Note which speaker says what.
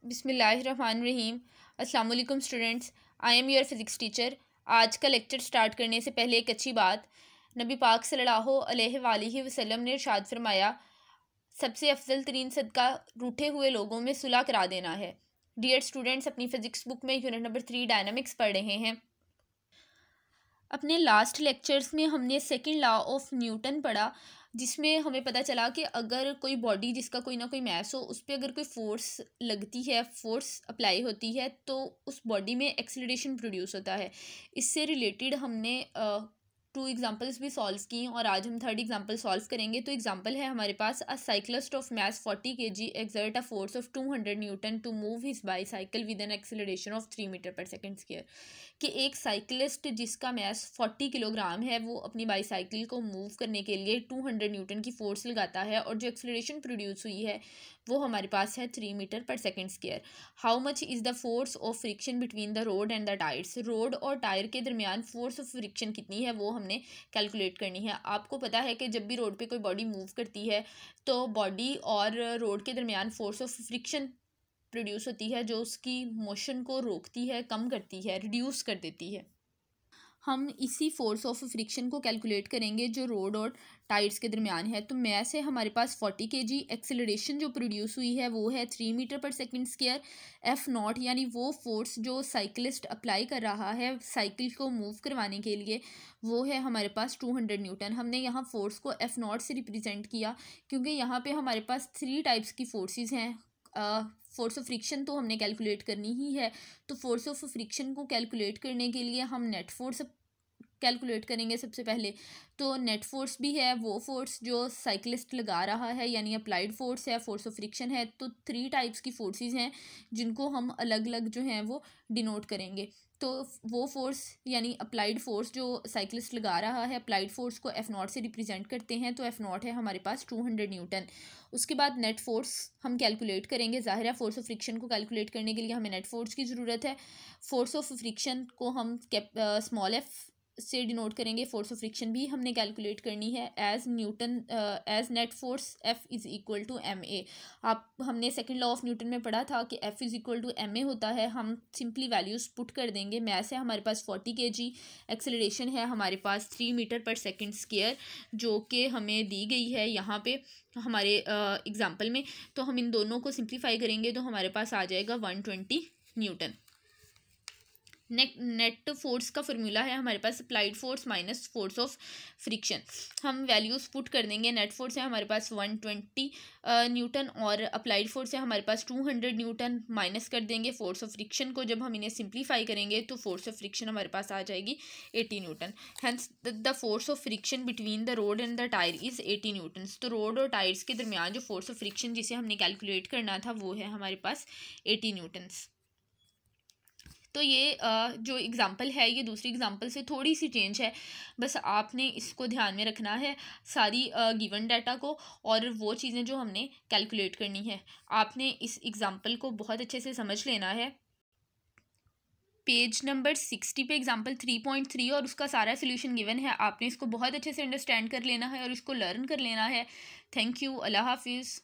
Speaker 1: बिस्मिल्लाहिर्रहमानिर्रहीम। अस्सलाम वालेकुम students, I am your physics teacher. आज का लेक्चर स्टार्ट करने से पहले एक अच्छी बात, नबी पाक सल्लल्लाहु अलैहि वसल्लम ने इरशाद फरमाया, सबसे अफजल तरीन सदका रूठे हुए लोगों में सुलह करा देना है। डियर स्टूडेंट्स, अपनी फ़िज़िक्स बुक में यूनिट नंबर 3 डायनामिक्स पढ़ रहे हैं। अपने लास्ट लेक्चर्स में हमने सेकंड लॉ ऑफ न्यूटन पढ़ा, जिसमें हमें पता चला कि अगर कोई बॉडी जिसका कोई ना कोई मास हो, उस पर अगर कोई फोर्स लगती है, फोर्स अप्लाई होती है, तो उस बॉडी में एक्सीलरेशन प्रोड्यूस होता है। इससे रिलेटेड हमने 2 एग्जांपल्स भी सॉल्व की और आज हम 3rd एग्जांपल सॉल्व करेंगे। तो एग्जांपल है हमारे पास, a cyclist of mass 40 kg exert a force of 200 newton to move his bicycle with an acceleration of 3 metre per second square. कि एक साइकिलिस्ट जिसका मास 40 किलोग्राम है, वो अपनी बाईसाइकिल को मूव करने के लिए 200 न्यूटन की फोर्स लगाता है, और जो एक्सीलरेशन प्रोड्यूस हुई है वो हमारे पास है 3 metre per second square. How much is the force of friction between the road and the tyres. Road और टायर के दरमियान फोर्स ऑफ फ्रिक्शन कितनी है वो हमने कैलकुलेट करनी है। आपको पता है कि जब भी रोड पे कोई बॉडी मूव करती है, तो बॉडी और रोड के दरमियान फोर्स ऑफ फ्रिक्शन प्रोड्यूस होती है, जो उसकी मोशन को रोकती है, कम करती है, रिड्यूस कर देती है। हम इसी फोर्स ऑफ फ्रिक्शन को कैलकुलेट करेंगे जो रोड और टायर्स के दरमियान है। तो मैस है हमारे पास 40 kg, एक्सेलरेशन जो प्रोड्यूस हुई है वो है 3 metre per second square. F not यानी वो फोर्स जो साइकिलिस्ट अप्लाई कर रहा है साइकिल को मूव करवाने के लिए, वो है हमारे पास 200 न्यूटन। हमने यहाँ फोर्स को एफ नॉट से रिप्रेजेंट किया, क्योंकि यहाँ पे हमारे पास 3 टाइप्स की फोर्सेस हैं। फोर्स ऑफ फ्रिक्शन तो हमने कैलकुलेट करनी ही है, तो फोर्स ऑफ फ्रिक्शन को कैलकुलेट करने के लिए हम नेट फोर्स कैलकुलेट करेंगे सबसे पहले। तो नेट फोर्स भी है वो फोर्स जो साइकिलिस्ट लगा रहा है, यानी अप्लाइड फोर्स है, फोर्स ऑफ फ्रिक्शन है। तो 3 टाइप्स की फोर्सेस हैं जिनको हम अलग अलग जो हैं वो डिनोट करेंगे। तो वो फोर्स यानी अप्लाइड फोर्स जो साइकिलिस्ट लगा रहा है, अप्लाइड फोर्स को एफ नॉट से रिप्रेजेंट करते हैं। तो एफ नॉट है हमारे पास 200 न्यूटन। उसके बाद नेट फोर्स हम कैलकुलेट करेंगे। ज़ाहिर है फोर्स ऑफ फ्रिक्शन को कैलकुलेट करने के लिए हमें नेट फोर्स की ज़रूरत है। फोर्स ऑफ फ्रिक्शन को हम स्मॉल एफ से डिनोट करेंगे। फोर्स ऑफ फ्रिक्शन भी हमने कैलकुलेट करनी है as Newton as net force F is equal to M A. हमने सेकंड लॉ ऑफ न्यूटन में पढ़ा था कि F is equal to M A होता है। हम सिंपली वैल्यूज़ पुट कर देंगे। मैस है हमारे पास 40 kg, एक्सेलरेशन है हमारे पास 3 मीटर पर सेकेंड स्क्वायर, जो कि हमें दी गई है यहाँ पे हमारे एग्जाम्पल में। तो हम इन दोनों को सिंप्लीफाई करेंगे तो हमारे पास आ जाएगा 120 न्यूटन। नेट फोर्स का फॉर्मूला है हमारे पास applied force minus force of friction. हम वैल्यूज़ पुट कर देंगे। नेट फोर्स है हमारे पास 120 न्यूटन और अप्लाइड फोर्स है हमारे पास 200 न्यूटन। माइनस कर देंगे फोर्स ऑफ फ्रिक्शन को। जब हम इन्हें सिंप्लीफाई करेंगे तो फोर्स ऑफ फ्रिक्शन हमारे पास आ जाएगी 80 Newton. Hence the force of friction between the road and the tyre is 80 Newton. तो रोड और टायर्स के दरमियान जो फोर्स ऑफ फ्रिक्शन जिसे हमने कैलकुलेट करना था वो है हमारे पास 80 न्यूटन्स। तो ये जो एग्ज़ाम्पल है ये दूसरी एग्ज़ाम्पल से थोड़ी सी चेंज है, बस आपने इसको ध्यान में रखना है सारी गिवन डाटा को और वो चीज़ें जो हमने कैलकुलेट करनी है। आपने इस एग्ज़ाम्पल को बहुत अच्छे से समझ लेना है। पेज नंबर 60 पे एग्जाम्पल 3.3 और उसका सारा सोल्यूशन गिवन है। आपने इसको बहुत अच्छे से अंडरस्टैंड कर लेना है और इसको लर्न कर लेना है। Thank you. अल्लाह हाफिज़।